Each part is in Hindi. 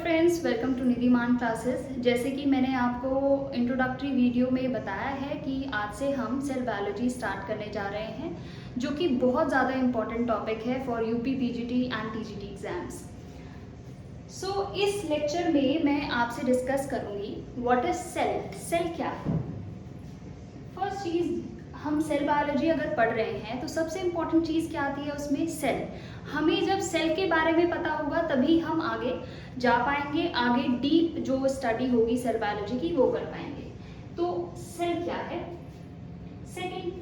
Friends, welcome to Nidhiman classes. जैसे कि मैंने आपको इंट्रोडक्टरी वीडियो में बताया है कि आज से हम सेल बायोलॉजी स्टार्ट करने जा रहे हैं, जो कि बहुत ज़्यादा इम्पॉर्टेंट टॉपिक है for UP PGT and TGT exams. So इस लेक्चर में मैं आपसे डिस्कस करूँगी व्हाट इज सेल। सेल क्या है? फर्स्ट चीज़, हम सेल बायोलॉजी अगर पढ़ रहे हैं तो सबसे इम्पॉर्टेंट चीज़ क्या आती है उसमें? सेल। हमें जब सेल के बारे में पता होगा तभी हम आगे जा पाएंगे, आगे डीप जो स्टडी होगी सेल बायोलॉजी की वो कर पाएंगे। तो सेल क्या है? Second,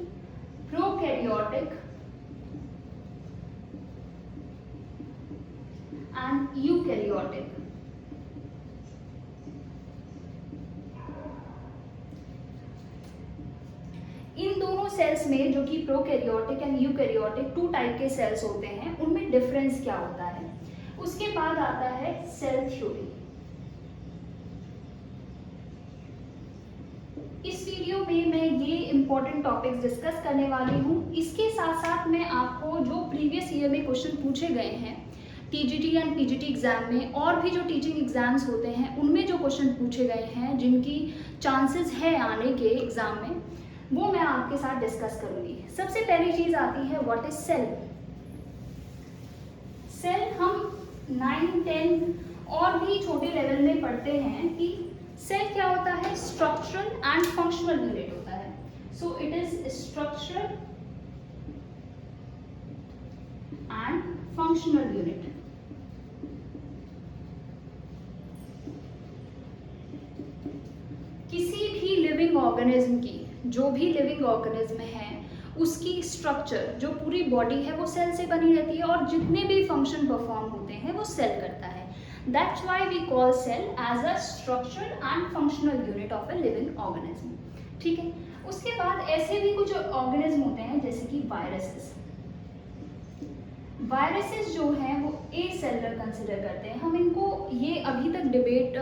prokaryotic and eukaryotic. इन दोनों सेल्स में, जो कि prokaryotic and eukaryotic two type के सेल्स होते हैं, उनमें डिफरेंस क्या होता है। उसके बाद आता है सेल थ्योरी। इस वीडियो में मैं ये इंपॉर्टेंट टॉपिक्स डिस्कस करने वाली हूँ। इसके साथ साथ मैं आपको जो प्रीवियस ईयर में क्वेश्चन पूछे गए हैं टीजीटी एंड पीजीटी एग्जाम में, और भी जो टीचिंग एग्जाम्स होते हैं उनमें जो क्वेश्चन पूछे गए हैं जिनकी चांसेस है आने के एग्जाम में, वो मैं आपके साथ डिस्कस करूंगी। सबसे पहली चीज आती है व्हाट इज सेल। सेल हम 9, 10 और भी छोटे लेवल में पढ़ते हैं कि सेल क्या होता है? स्ट्रक्चरल एंड फंक्शनल यूनिट होता है। So it is structural and functional unit. किसी भी लिविंग ऑर्गेनिज्म की, जो भी लिविंग ऑर्गेनिज्म है, उसकी स्ट्रक्चर, जो पूरी बॉडी है, वो सेल से बनी रहती है और जितने भी फंक्शन परफॉर्म होते हैं वो सेल करता है। That's why we call cell as a structural and functional unit of a living organism. ठीक है। उसके बाद ऐसे भी कुछ ऑर्गेनिज्म होते हैं जैसे कि वायरसेस। वायरसेस जो हैं वो ए सेलुलर कंसिडर करते हैं। हम इनको, ये अभी तक डिबेट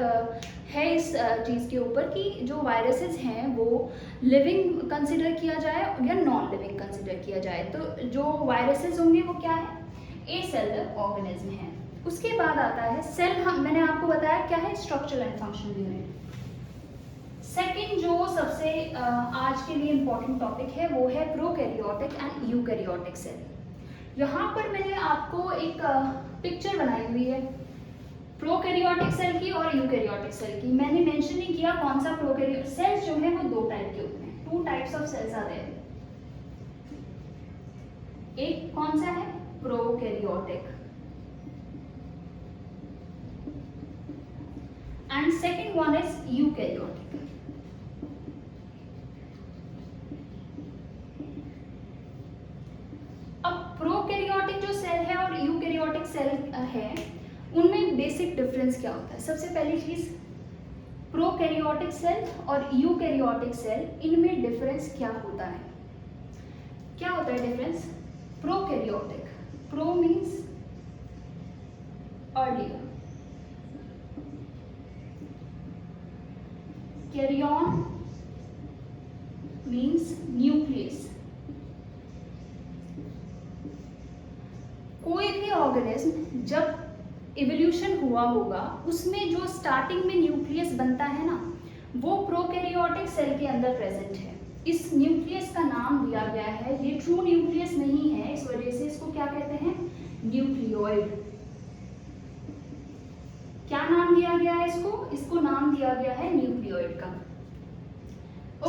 है इस चीज़ के ऊपर कि जो वायरसेस हैं वो लिविंग कंसिडर किया जाए या नॉन लिविंग कंसिडर किया जाए। तो जो वायरसेस होंगे वो क्या है? ए सेलुलर ऑर्गेनिज्म है। उसके बाद आता है सेल। मैंने आपको बताया क्या है? Structural and functional unit. Second जो सबसे आज के लिए इम्पोर्टेंट टॉपिक है वो है प्रोकैरियोटिक एंड यूकैरियोटिक सेल। यहाँ पर मैंने आपको एक पिक्चर बनाई हुई है प्रोकैरियोटिक सेल की और यूकैरियोटिक सेल की। मैंने मेंशन नहीं किया कौन सा प्रोकैरियोटिक सेल्स जो है वो दो टाइप के होते हैं। 2 types of cells are there. एक कौन सा है? Prokaryotic, and second one is eukaryotic. Prokaryotic जो सेल है और यूकैरियोटिक सेल है, उनमें बेसिक डिफरेंस क्या होता है? सबसे पहली चीज, प्रोकैरियोटिक सेल और यूकैरियोटिक सेल, इनमें डिफरेंस क्या होता है? क्या होता है difference? Prokaryotic, pro means earlier, karyon means nucleus. कोई भी ऑर्गेनिज्म जब इवोल्यूशन हुआ होगा उसमें जो स्टार्टिंग में न्यूक्लियस बनता है ना, वो प्रोकैरियोटिक सेल के अंदर प्रेजेंट है। इस न्यूक्लियस का नाम दिया गया है, ये ट्रू न्यूक्लियस नहीं है, इस वजह से इसको क्या कहते हैं? न्यूक्लियोइड। क्या नाम दिया गया है इसको? इसको नाम दिया गया है न्यूक्लियोइड का।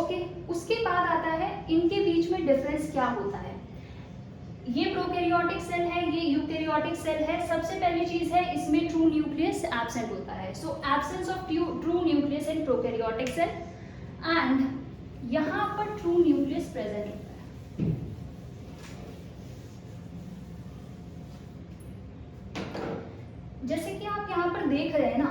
ओके। उसके बाद आता है इनके बीच में डिफरेंस क्या होता है। ये प्रोकैरियोटिक सेल है, ये यूकैरियोटिक सेल है। सबसे पहली चीज है इसमें ट्रू न्यूक्लियस एब्सेंट होता है। So absence of true nucleus in prokaryotic cell, and यहाँ पर ट्रू न्यूक्लियस प्रेजेंट होता है। जैसे कि आप यहाँ पर देख रहे हैं ना,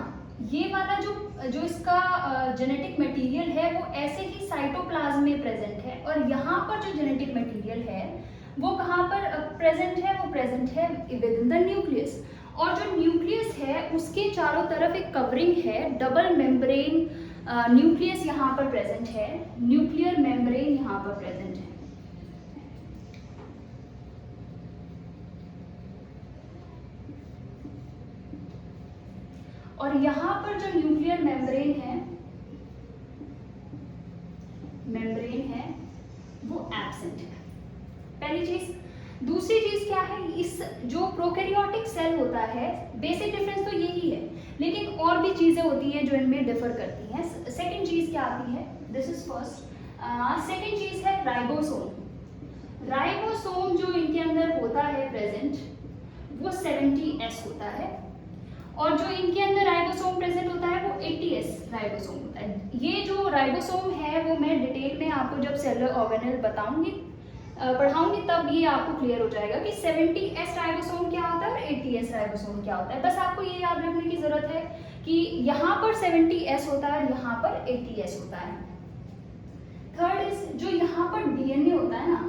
ये वाला जो इसका जेनेटिक मटेरियल है वो ऐसे ही साइटोप्लाज्म में प्रेजेंट है, और यहाँ पर जो जेनेटिक मटेरियल है वो कहाँ पर प्रेजेंट है? वो प्रेजेंट है विद इन द न्यूक्लियस। और जो न्यूक्लियस है उसके चारों तरफ एक कवरिंग है, डबल मेम्ब्रेन न्यूक्लियस यहाँ पर प्रेजेंट है, न्यूक्लियर मेम्ब्रेन यहाँ पर प्रेजेंट है। और यहाँ पर जो न्यूक्लियर मेम्ब्रेन है वो एब्सेंट है, पहली चीज। दूसरी चीज क्या है, इस जो प्रोकैरियोटिक सेल होता है, बेसिक डिफरेंस तो यही है, लेकिन और भी चीजें होती हैं जो इनमें डिफर करती हैं। सेकंड चीज क्या आती है, दिस इज फर्स्ट। सेकंड चीज है राइबोसोम। राइबोसोम जो इनके अंदर होता है प्रेजेंट, वो 70S होता है, और जो इनके अंदर राइबोसोम प्रेजेंट होता है वो 80S राइबोसोम होता है। ये जो राइबोसोम है वो मैं डिटेल में आपको जब सेलुलर ऑर्गेनेल बताऊंगी, पढ़ाऊंगी, तब ये आपको क्लियर हो जाएगा कि 70S राइबोसोम क्या होता है और 80S राइबोसोम क्या होता है। बस आपको ये याद रखने की जरूरत है कि यहाँ पर 70S होता है और यहाँ पर 80S होता है। थर्ड इज, जो यहाँ पर डीएनए होता है ना,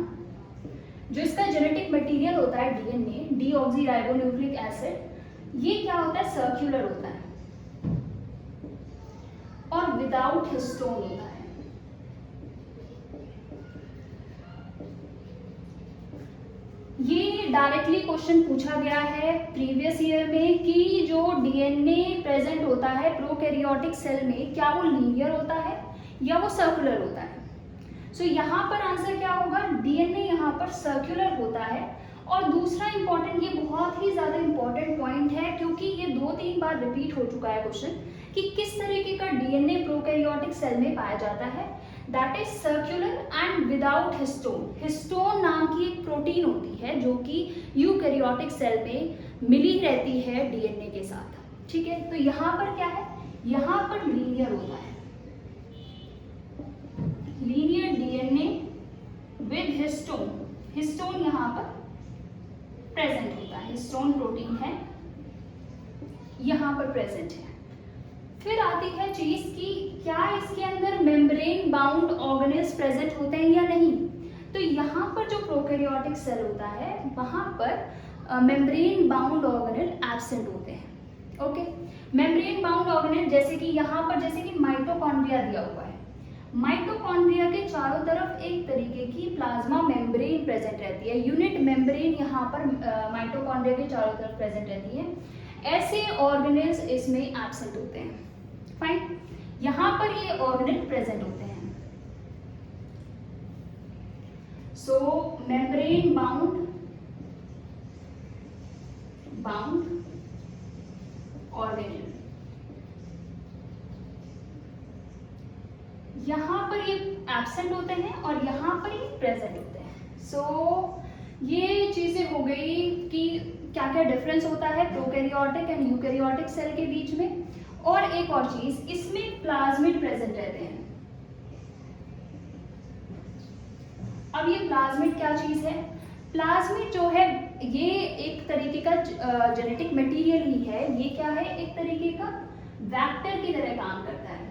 जो इसका जेनेटिक मटेरियल होता है डीएनए, डीऑक्सीराइबोन्यूक्लिक एसिड, ये क्या होता है, सर्कुलर होता है और विदाउट हिस्टोन होता है। ये डायरेक्टली क्वेश्चन पूछा गया है प्रीवियस ईयर में कि जो डीएनए प्रेजेंट होता है प्रोकैरियोटिक सेल में, क्या वो लीनियर होता है या वो सर्कुलर होता है। सो यहाँ पर आंसर क्या होगा, डीएनए यहाँ पर सर्कुलर होता है। और दूसरा इंपॉर्टेंट, ये बहुत ही ज्यादा इंपॉर्टेंट पॉइंट है क्योंकि ये 2-3 बार रिपीट हो चुका है क्वेश्चन, कि किस तरीके का डीएनए प्रोकैरियोटिक सेल में पाया जाता है, that is circular and without histone. Histone नाम की एक प्रोटीन होती है जो कि यूकैरियोटिक सेल में मिली रहती है डीएनए के साथ, ठीक है। तो यहाँ पर क्या है, यहाँ पर लीनियर होता है, linear DNA with histone. Histone यहाँ पर प्रेजेंट होता है, हिस्टोन प्रोटीन है यहाँ पर प्रेजेंट है। फिर आती है चीज कि क्या इसके अंदर मेम्ब्रेन बाउंड ऑर्गेनेल्स प्रेजेंट होते हैं या नहीं। तो यहाँ पर जो प्रोकैरियोटिक सेल होता है वहां पर मेम्ब्रेन बाउंड ऑर्गेनेल एब्सेंट होते हैं। ओके, मेम्ब्रेन बाउंड ऑर्गेनेल जैसे कि यहाँ पर, जैसे कि माइटोकॉन्ड्रिया दिया हुआ है, माइटोकॉन्ड्रिया के चारों तरफ एक तरीके की प्लाज्मा मेम्ब्रेन प्रेजेंट रहती है, यूनिट मेम्ब्रेन यहाँ पर माइटोकॉन्ड्रिया के चारों तरफ प्रेजेंट रहती है। ऐसे ऑर्गेनेल्स इसमें एब्सेंट होते हैं। फाइन, यहाँ पर ये ऑर्गेनेल प्रेजेंट होते हैं। सो मेम्ब्रेन बाउंड ऑर्गेनेल, यहाँ पर ये एब्सेंट होते हैं और यहाँ पर ये प्रेजेंट होते हैं। सो ये चीजें हो गई कि क्या क्या डिफरेंस होता है प्रोकैरियोटिक एंड यूकैरियोटिक सेल के बीच में। और एक और चीज, इसमें प्लाज्मिड प्रेजेंट रहते हैं। अब ये प्लाज्मिड क्या चीज है, प्लाज्मिड जो है ये एक तरीके का जेनेटिक मटेरियल ही है। ये क्या है, एक तरीके का वेक्टर की तरह काम करता है।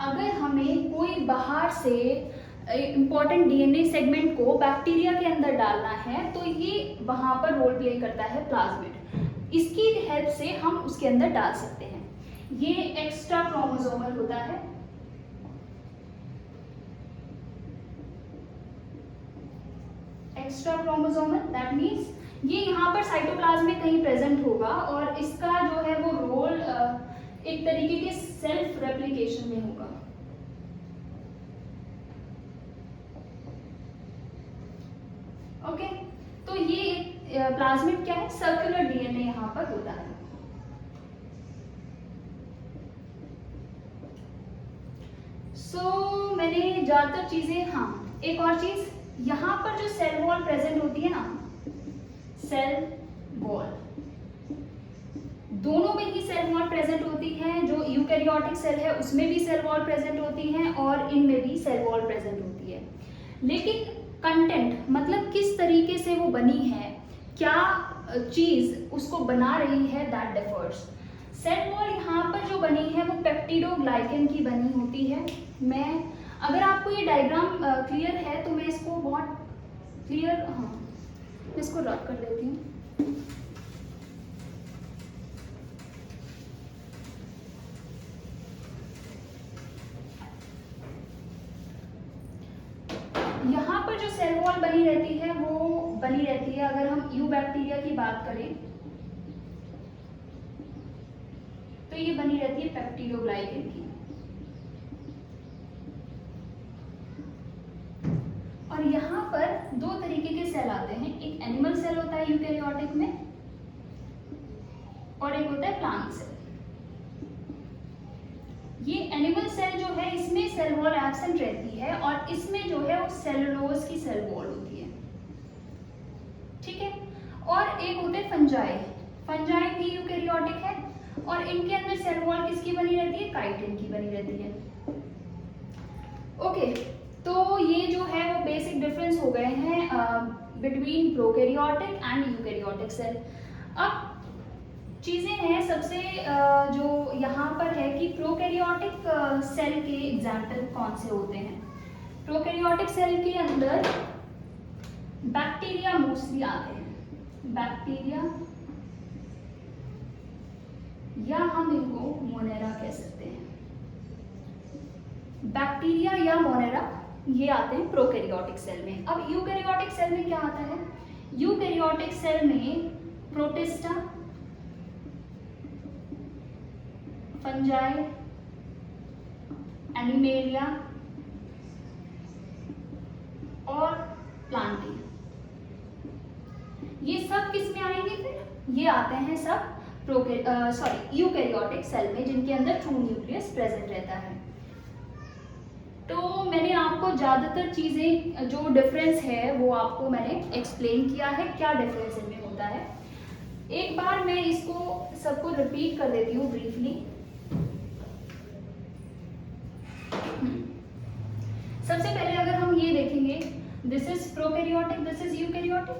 अगर हमें कोई बाहर से इंपॉर्टेंट डीएनए सेगमेंट को बैक्टीरिया के अंदर डालना है तो ये वहां पर रोल प्ले करता है प्लाज्मिड। इसकी हेल्प से हम उसके अंदर डाल सकते हैं। ये एक्स्ट्रा क्रोमोसोमल होता है, एक्स्ट्रा क्रोमोसोमल, दैट मीन्स ये यहाँ पर साइटोप्लाज्म में कहीं प्रेजेंट होगा और इसका जो है वो रोल एक तरीके के सेल्फ रेप्लिकेशन में होगा। ओके, तो ये प्लाज्मिड क्या है, सर्कुलर डीएनए यहाँ पर होता है। सो मैंने ज्यादातर चीजें, हाँ एक और चीज, यहाँ पर जो सेल वॉल प्रेजेंट होती है ना, सेल वॉल, दोनों में ही सेल वॉल प्रेजेंट होती है। जो यूकैरियोटिक सेल है उसमें भी सेल वॉल प्रेजेंट होती है और इनमें भी सेल वॉल प्रेजेंट होती है। लेकिन कंटेंट, मतलब किस तरीके से वो बनी है, क्या चीज उसको बना रही है, दैट डिफर्स। सेल वॉल यहाँ पर जो बनी है वो पेप्टिडोग्लाइकन की बनी होती है। मैं, अगर आपको ये डायग्राम क्लियर है तो मैं इसको बहुत क्लियर, हाँ मैं इसको रब कर देती हूँ। यहाँ पर जो सेल वॉल बनी रहती है वो बनी रहती है, अगर हम यू बैक्टीरिया की बात करें तो ये बनी रहती है पेप्टिडोग्लाइकन की। और यहाँ पर दो तरीके के सेल आते हैं, एक एनिमल सेल होता है यूकेरियोटिक में और एक होता है प्लांट सेल। ये एनिमल सेल जो है इसमें सेल वॉल एब्सेंट रहती है और इसमें जो है वो सेलुलोज की सेल वॉल होती है, ठीक है। और एक होते हैं फंजाई, फंजाई भी यूकेरियोटिक है और इनके अंदर सेल वॉल किसकी बनी रहती है, काइटिन की बनी रहती है। ओके, तो ये जो है वो बेसिक डिफरेंस हो गए हैं between prokaryotic and eukaryotic cell. अब चीज़ें हैं सबसे जो यहाँ पर है कि प्रोकैरियोटिक सेल के एग्जाम्पल कौन से होते हैं। प्रोकैरियोटिक सेल के अंदर बैक्टीरिया मोस्टली आते हैं, बैक्टीरिया या हम इनको मोनेरा कह सकते हैं। बैक्टीरिया या मोनेरा ये आते हैं प्रोकैरियोटिक सेल में। अब यूकैरियोटिक सेल में क्या आता है, यूकैरियोटिक सेल में प्रोटिस्टा, फंजाई, एनिमेलिया और प्लांटी, ये सब किस में आएंगे फिर, ये आते हैं सब यूकैरियोटिक सेल में जिनके अंदर ट्रू न्यूक्लियस प्रेजेंट रहता है। तो मैंने आपको ज़्यादातर चीज़ें जो डिफरेंस है वो आपको मैंने एक्सप्लेन किया है, क्या डिफरेंस इनमें होता है। एक बार मैं इसको सबको रिपीट कर देती हूँ ब्रीफली। सबसे पहले अगर हम ये देखेंगे, this is prokaryotic, this is eukaryotic.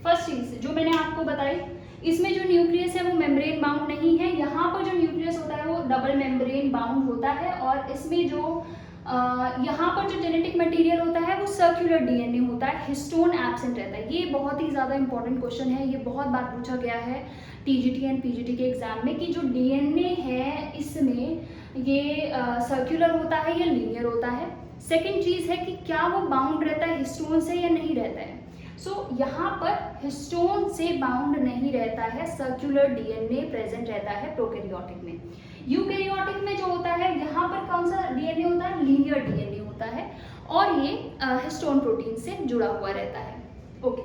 First चीज जो मैंने आपको बताई, इसमें जो न्यूक्लियस है वो मेम्ब्रेन बाउंड नहीं है, यहाँ पर जो न्यूक्लियस होता है वो डबल मेम्ब्रेन बाउंड होता है और इसमें जो यहाँ पर जो जेनेटिक मटेरियल होता है वो सर्कुलर डीएनए होता है, हिस्टोन एब्सेंट रहता है। ये बहुत ही ज़्यादा इंपॉर्टेंट क्वेश्चन है, ये बहुत बार पूछा गया है टीजीटी एंड पीजीटी के एग्जाम में कि जो डीएनए है इसमें ये सर्कुलर होता है या लीनियर होता है। सेकेंड चीज़ है कि क्या वो बाउंड रहता है हिस्टोन से या नहीं रहता है। यहाँ पर हिस्टोन से बाउंड नहीं रहता है, सर्कुलर डीएनए प्रेजेंट रहता है प्रोकैरियोटिक में। यूकैरियोटिक में जो होता है यहाँ पर कौन सा डीएनए होता है, लीनियर डीएनए होता है और ये हिस्टोन प्रोटीन से जुड़ा हुआ रहता है। ओके,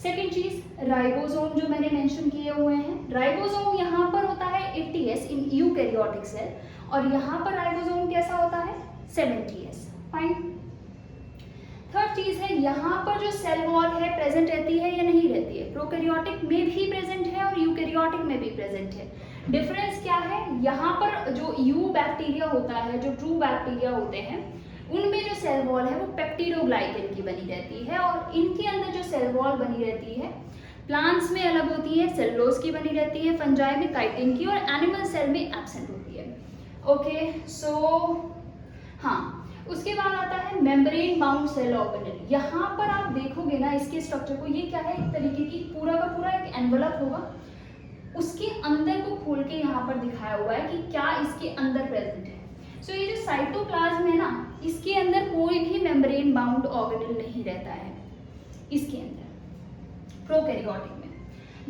सेकेंड चीज राइबोसोम जो मैंने मेंशन किए हुए हैं, राइबोसोम यहाँ पर होता है 80s इन यूकैरियोटिक सेल और यहाँ पर राइबोसोम कैसा होता है 70s। फाइन। थर्ड चीज है यहाँ पर जो सेल वॉल है प्रेजेंट रहती है या नहीं रहती है, प्रोकैरियोटिक में भी प्रेजेंट है और यूकैरियोटिक में भी प्रेजेंट है। डिफरेंस क्या है, यहाँ पर जो यू बैक्टीरिया होता है, जो ट्रू बैक्टीरिया होते हैं उनमें जो सेल वॉल है वो पेप्टिडोग्लाइकन की बनी रहती है और इनके अंदर जो सेल वॉल बनी रहती है प्लांट्स में अलग होती है, सेलुलोज की बनी रहती है, फंजाई में काइटिन की और एनिमल सेल में एब्सेंट होती है। ओके, सो हाँ, उसके बाद आता है मेम्ब्रेन बाउंड सेल ऑर्गेनेल। यहाँ पर आप देखोगे ना इसके स्ट्रक्चर को, ये क्या है, एक तरीके की पूरा का पूरा एक एनवलप होगा, उसके अंदर को खोल के यहाँ पर दिखाया हुआ है कि क्या इसके अंदर प्रेजेंट है। सो ये जो साइटोप्लाज्म है ना, इसके अंदर कोई भी मेम्ब्रेन बाउंड ऑर्गेनेल नहीं रहता है इसके अंदर प्रोकैरियोटिक में।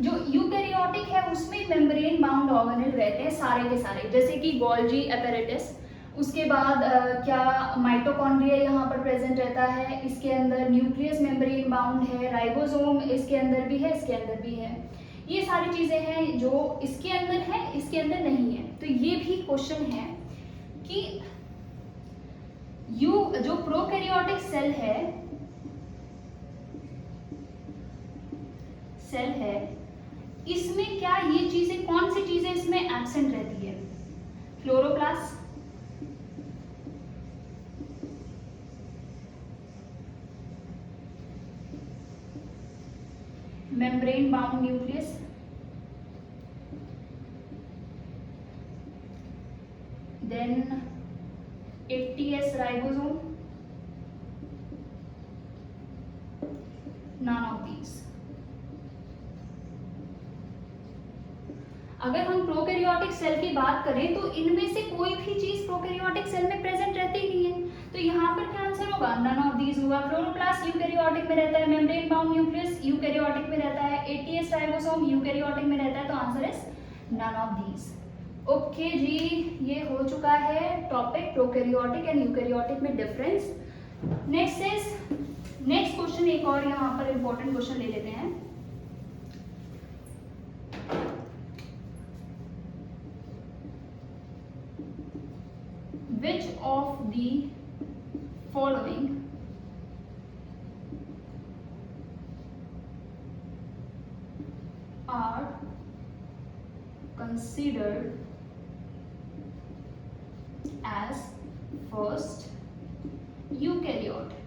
जो यूकैरियोटिक है उसमें मेम्ब्रेन बाउंड ऑर्गेनेल रहते हैं सारे के सारे, जैसे कि गोल्जी एपेरेटस, उसके बाद क्या माइटोकॉन्ड्रिया यहाँ पर प्रेजेंट रहता है, इसके अंदर न्यूक्लियस मेम्ब्रेन बाउंड है, राइबोसोम इसके अंदर भी है, इसके अंदर भी है। ये सारी चीज़ें हैं जो इसके अंदर है, इसके अंदर नहीं है। तो ये भी क्वेश्चन है कि जो प्रोकैरियोटिक सेल है इसमें क्या ये चीजें, कौन सी चीजें इसमें एब्सेंट रहती है, chloroplast, membrane bound nucleus, then 80s ribosome, none of these। अगर हम प्रोकैरियोटिक सेल की बात करें तो इनमें से कोई भी चीज प्रोकैरियोटिक सेल में प्रेजेंट रहती ही नहीं है, तो यहाँ पर क्या आंसर होगा, नन ऑफ दीज होगा। क्लोरोप्लास्ट यूकैरियोटिक में रहता है, मेम्ब्रेन बाउंड न्यूक्लियस यूकैरियोटिक में रहता है, 80s राइबोसोम यूकैरियोटिक में रहता है, तो answer is none of these. Okay जी, ये हो चुका है टॉपिक प्रोकैरियोटिक एंड यूकैरियोटिक में डिफरेंस। नेक्स्ट क्वेश्चन एक और यहाँ पर इंपॉर्टेंट क्वेश्चन ले लेते हैं। Which of the following are considered as first eukaryote?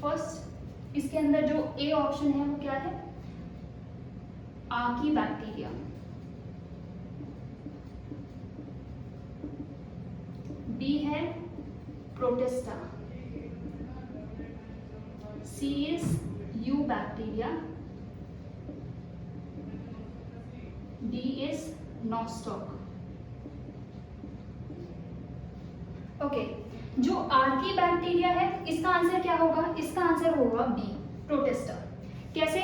First, इसके अंदर जो ए ऑप्शन है वो क्या है? Archaebacteria. बी है protista. C is eubacteria. D is nostoc. Okay, जो आर्की बैक्टीरिया है इसका आंसर क्या होगा? इसका आंसर होगा बी, प्रोटिस्टा। कैसे?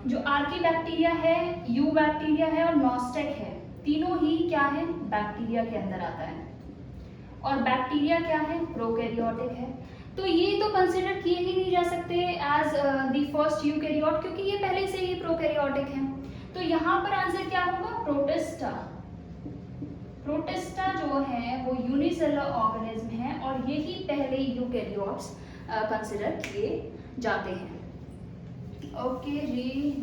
जो आर्की बैक्टीरिया है, यू बैक्टीरिया है और नॉस्टेक है, तीनों ही क्या है? बैक्टीरिया के अंदर आता है। और बैक्टीरिया क्या है? प्रोकैरियोटिक है। तो ये तो कंसिडर किए ही नहीं जा सकते एज द फर्स्ट यूकैरियोट, क्योंकि ये पहले से ही प्रोकैरियोटिक है। तो यहाँ पर आंसर क्या होगा? प्रोटिस्टा। प्रोटिस्टा जो है वो यूनिसेलुलर ऑर्गेनिज्म है और यही पहले यूकैरियोट्स कंसिडर किए जाते हैं। ओके जी,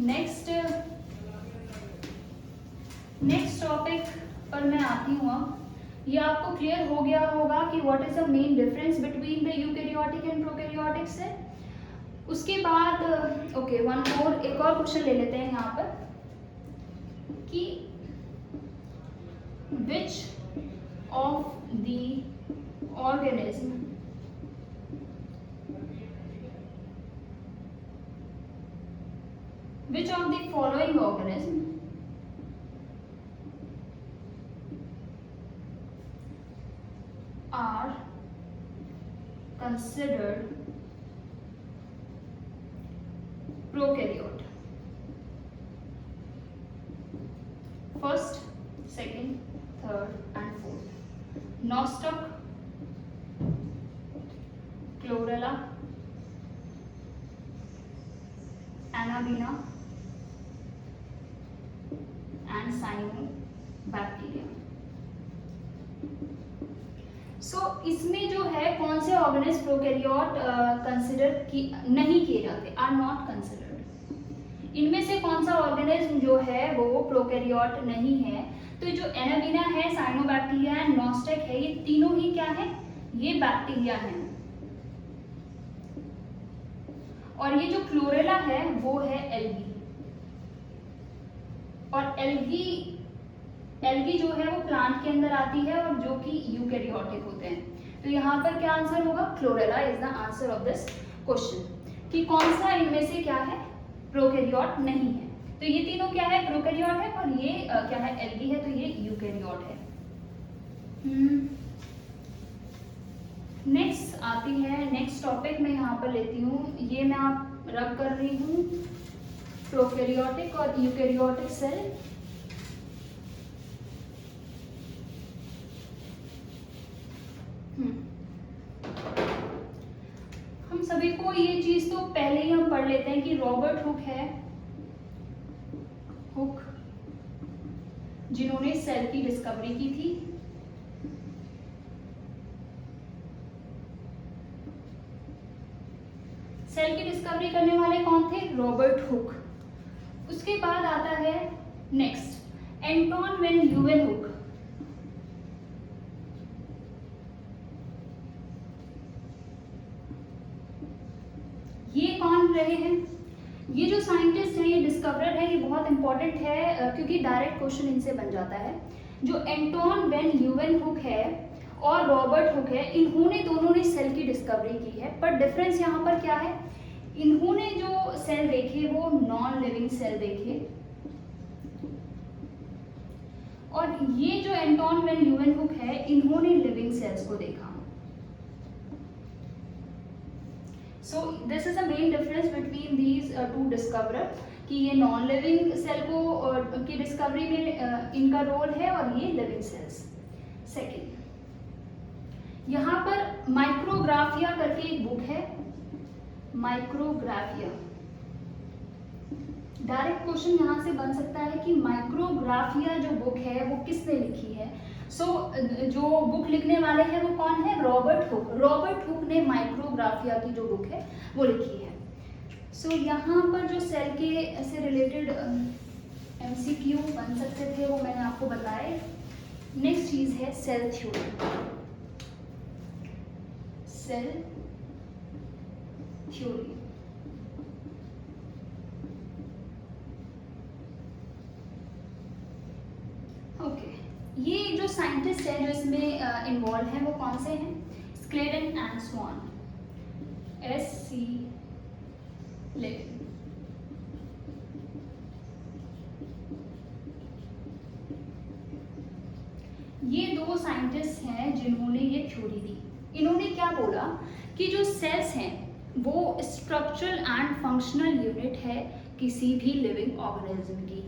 नेक्स्ट टॉपिक पर मैं आती हूँ। ये आपको क्लियर हो गया होगा कि what is the main difference between the eukaryotic and prokaryotic से। उसके बाद ओके, एक और क्वेश्चन ले लेते हैं यहाँ पर कि which of the organism which of the following organism are considered prokaryote? First, second, third and fourth. Nostoc, Chlorella, Anabaena and Cyanobacteria. सो इसमें जो है कौन से ऑर्गेनिज्म प्रोकैरियोट कंसिडर नहीं किए जाते, आर नॉट कंसिडर्ड। इनमें से कौन सा ऑर्गेनिज्म जो है वो प्रोकैरियोट नहीं है? तो जो एनाबीना है, साइनोबैक्टीरिया एंड नॉस्टेक है, ये तीनों ही क्या है? ये बैक्टीरिया हैं। और ये जो क्लोरेला है वो है एल्गी। और एल्गी जो है वो प्लांट के अंदर आती है और जो कि यूकैरियोटिक होते हैं। तो यहाँ पर क्या आंसर होगा? Chlorella is the answer of this question. कि कौन सा इनमें से क्या है? प्रोकैरियोट नहीं है। तो ये तीनों क्या है? प्रोकैरियोट है और ये क्या है? एल्गी है, तो ये यूकैरियोट है। नेक्स्ट आती है, नेक्स्ट टॉपिक मैं यहाँ पर लेती हूँ, ये मैं आप रब कर रही हूँ प्रोकैरियोटिक और यूकैरियोटिक सेल। हम सभी को ये चीज तो पहले ही हम पढ़ लेते हैं कि रॉबर्ट हुक है, हुक जिन्होंने सेल की डिस्कवरी की थी। सेल की डिस्कवरी करने वाले कौन थे? Robert Hooke. उसके बाद आता है नेक्स्ट एंटोन वेन ल्यूवेनहुक। ये कौन रहे हैं? ये जो साइंटिस्ट हैं, ये डिस्कवरर है, ये बहुत इंपॉर्टेंट है क्योंकि डायरेक्ट क्वेश्चन इनसे बन जाता है। जो एंटोन वेन ल्यूवेनहुक है और रॉबर्ट हुक है, इन्होंने दोनों ने सेल की डिस्कवरी की है। पर डिफरेंस यहाँ पर क्या है? इन्होंने जो सेल देखे वो नॉन लिविंग सेल देखे और ये जो एंटोन वेन ल्यूवेनहुक है, इन्होंने लिविंग सेल्स को देखा। So this is the main difference between these two discoverers. कि ये नॉन लिविंग सेल को की डिस्कवरी में इनका रोल है और ये लिविंग सेल्स। सेकेंड, यहाँ पर माइक्रोग्राफिया करके एक बुक है, माइक्रोग्राफिया। डायरेक्ट क्वेश्चन यहाँ से बन सकता है कि माइक्रोग्राफिया जो बुक है वो किसने लिखी है। जो बुक लिखने वाले हैं वो कौन है, रॉबर्ट हुक। रॉबर्ट हुक ने माइक्रोग्राफिया की जो बुक है वो लिखी है। यहाँ पर जो सेल के से रिलेटेड MCQ बन सकते थे वो मैंने आपको बताए। नेक्स्ट चीज है cell theory. Cell theory okay, ये जो साइंटिस्ट हैं जो इसमें इन्वॉल्व हैं वो कौन से हैं, स्क्लेडन एंड स्वान, SC लेविन। ये दो साइंटिस्ट हैं जिन्होंने ये थ्योरी दी। इन्होंने क्या बोला कि जो सेल्स हैं वो स्ट्रक्चरल एंड फंक्शनल यूनिट है किसी भी लिविंग ऑर्गेनिज्म की।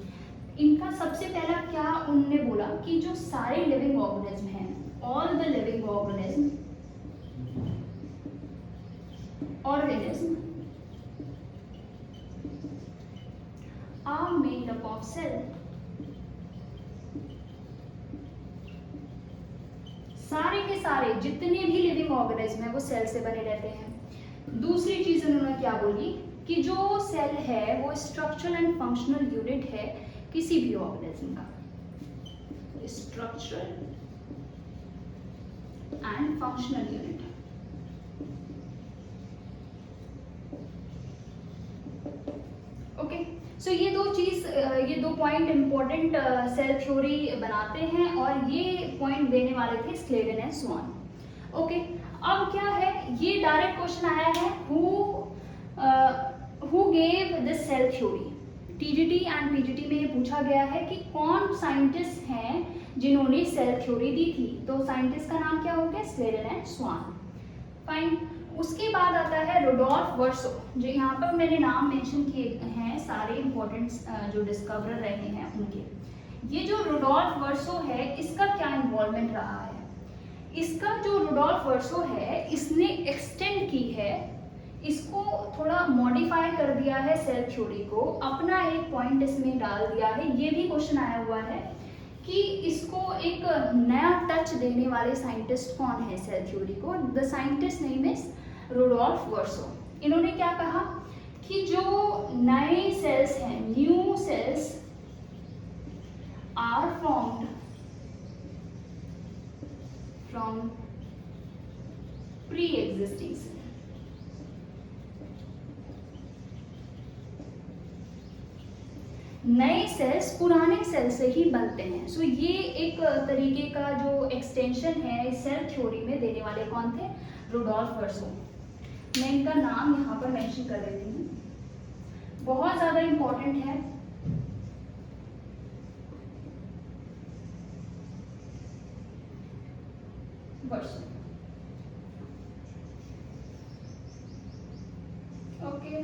इनका सबसे पहला क्या उन्होंने बोला कि जो सारे लिविंग ऑर्गेनिज्म हैं, all the living organism are made up of cell. सारे के सारे जितने भी लिविंग ऑर्गेनिज्म है वो सेल से बने रहते हैं। दूसरी चीज उन्होंने क्या बोली कि जो सेल है वो स्ट्रक्चरल एंड फंक्शनल यूनिट है किसी भी ऑर्गेनिज्म का, structural and functional unit. Okay, so ये दो पॉइंट इंपॉर्टेंट सेल थ्योरी बनाते हैं और ये पॉइंट देने वाले थे स्क्लेडन एंड स्वान। ओके, अब क्या है, ये डायरेक्ट क्वेश्चन आया है, who gave this cell theory. TGT and PGT में ये पूछा गया है कि कौन साइंटिस्ट हैं जिन्होंने सेल थ्योरी दी थी। तो साइंटिस्ट का नाम क्या हो गया, स्क्लेडन एंड स्वान। फाइन। उसके बाद आता है रुडोल्फ वर्सो, जो यहाँ पर मैंने नाम मेंशन किए हैं सारे इंपॉर्टेंट जो डिस्कवरर रहे हैं उनके। ये जो रुडोल्फ वर्सो है इसका क्या इन्वॉल्वमेंट रहा है, इसका जो रुडोल्फ वर्सो है इसने एक्सटेंड की है, इसको थोड़ा मॉडिफाई कर दिया है सेल थ्योरी को, अपना एक पॉइंट इसमें डाल दिया है। ये भी क्वेश्चन आया हुआ है कि इसको एक नया टच देने वाले साइंटिस्ट कौन है सेल थ्योरी को। The scientist name is Rudolf Virchow. इन्होंने क्या कहा कि जो नए सेल्स हैं, new cells are formed from pre existing cell. नए सेल्स पुराने सेल से ही बनते हैं। सो ये एक तरीके का जो एक्सटेंशन है सेल थ्योरी में देने वाले कौन थे, रुडोल्फ वर्सो। मैं इनका नाम यहाँ पर मेंशन कर देती हूँ, बहुत ज़्यादा इम्पोर्टेंट है। Verso, okay.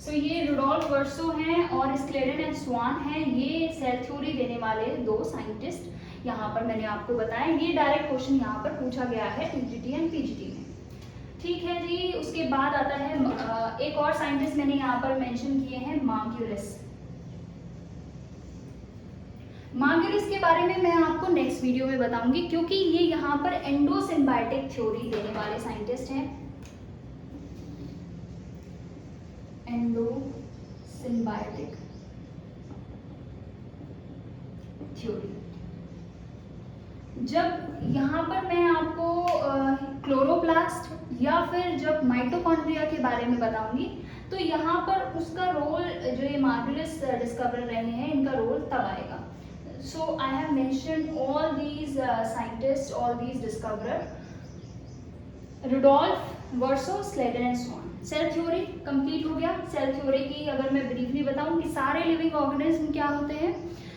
सो ये रुडोल्फ वर्सो हैं और स्क्लेडन एंड स्वान हैं, ये सेल थ्योरी देने वाले दो साइंटिस्ट यहाँ पर मैंने आपको बताया। ये डायरेक्ट क्वेश्चन यहाँ पर पूछा गया है TGT एंड PGT में, ठीक है जी। उसके बाद आता है एक और साइंटिस्ट मैंने यहाँ पर मेंशन किए हैं, मार्ग्यूलिस। मार्ग्यूलिस के बारे में मैं आपको नेक्स्ट वीडियो में बताऊंगी, क्योंकि ये यहाँ पर एंडोसिम्बायोटिक थ्योरी देने वाले साइंटिस्ट हैं। Endosymbiotic theory. जब यहाँ पर मैं आपको क्लोरोप्लास्ट या फिर जब माइटोकॉन्ड्रिया के बारे में बताऊंगी तो यहाँ पर उसका रोल, जो ये मार्ग्यूलिस डिस्कवर रहे हैं, इनका रोल तब आएगा। So I have mentioned all these scientist, all these discoverer, Rudolf Virchow, Schleiden and Schwann. Cell theory complete हो गया। सेल थ्योरी की अगर मैं ब्रीफली बताऊं कि सारे लिविंग ऑर्गेनिज्म क्या होते हैं,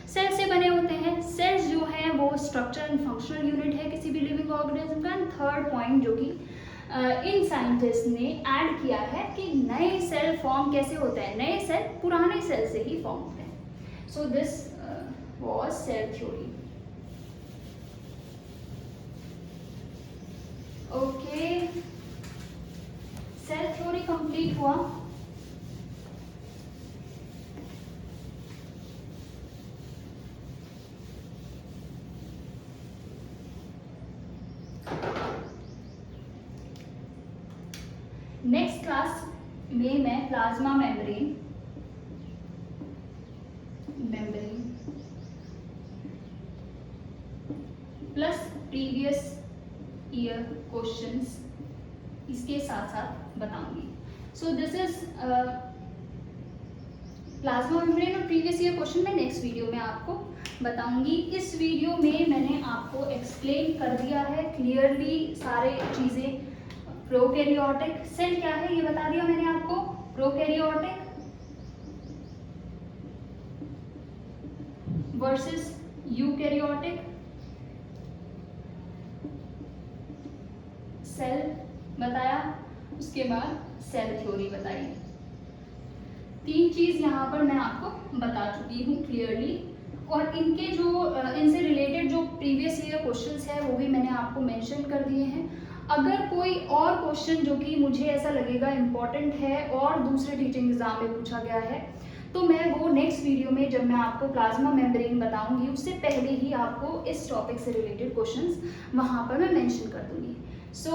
सेल से बने होते हैं। सेल्स जो है वो स्ट्रक्चर एंड फंक्शनल यूनिट है किसी भी लिविंग ऑर्गेनिज्म का। एंड थर्ड पॉइंट जो कि इन साइंटिस्ट ने ऐड किया है कि नए सेल फॉर्म कैसे होते हैं, नए सेल पुराने सेल से ही फॉर्म होते हैं। So this was cell theory. Okay, cell theory complete हुआ। नेक्स्ट क्लास में मैं plasma membrane plus previous year questions इसके साथ साथ बताऊंगी। So this is plasma membrane और प्रीवियस ईयर क्वेश्चन मैं नेक्स्ट वीडियो में आपको बताऊंगी। इस वीडियो में मैंने आपको एक्सप्लेन कर दिया है क्लियरली सारे चीज़ें। प्रोकैरियोटिक सेल क्या है ये बता दिया मैंने आपको। प्रोकैरियोटिक वर्सेस यूकैरियोटिक सेल बताया, उसके बाद सेल थ्योरी बताई। 3 चीज यहाँ पर मैं आपको बता चुकी हूँ क्लियरली, और इनके जो इनसे रिलेटेड जो प्रीवियस ईयर क्वेश्चंस है वो भी मैंने आपको मेंशन कर दिए हैं। अगर कोई और क्वेश्चन जो कि मुझे ऐसा लगेगा इम्पॉर्टेंट है और दूसरे टीचिंग एग्जाम में पूछा गया है, तो मैं वो नेक्स्ट वीडियो में जब मैं आपको प्लाज्मा मेम्ब्रेन बताऊंगी उससे पहले ही आपको इस टॉपिक से रिलेटेड क्वेश्चंस वहाँ पर मैं मेंशन कर दूंगी। सो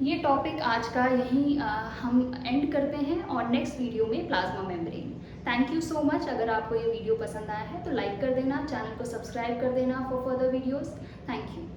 ये टॉपिक आज का यहीं हम एंड करते हैं और नेक्स्ट वीडियो में plasma membrane. Thank you so much. अगर आपको ये वीडियो पसंद आया है तो लाइक कर देना, चैनल को सब्सक्राइब कर देना for further videos. Thank you.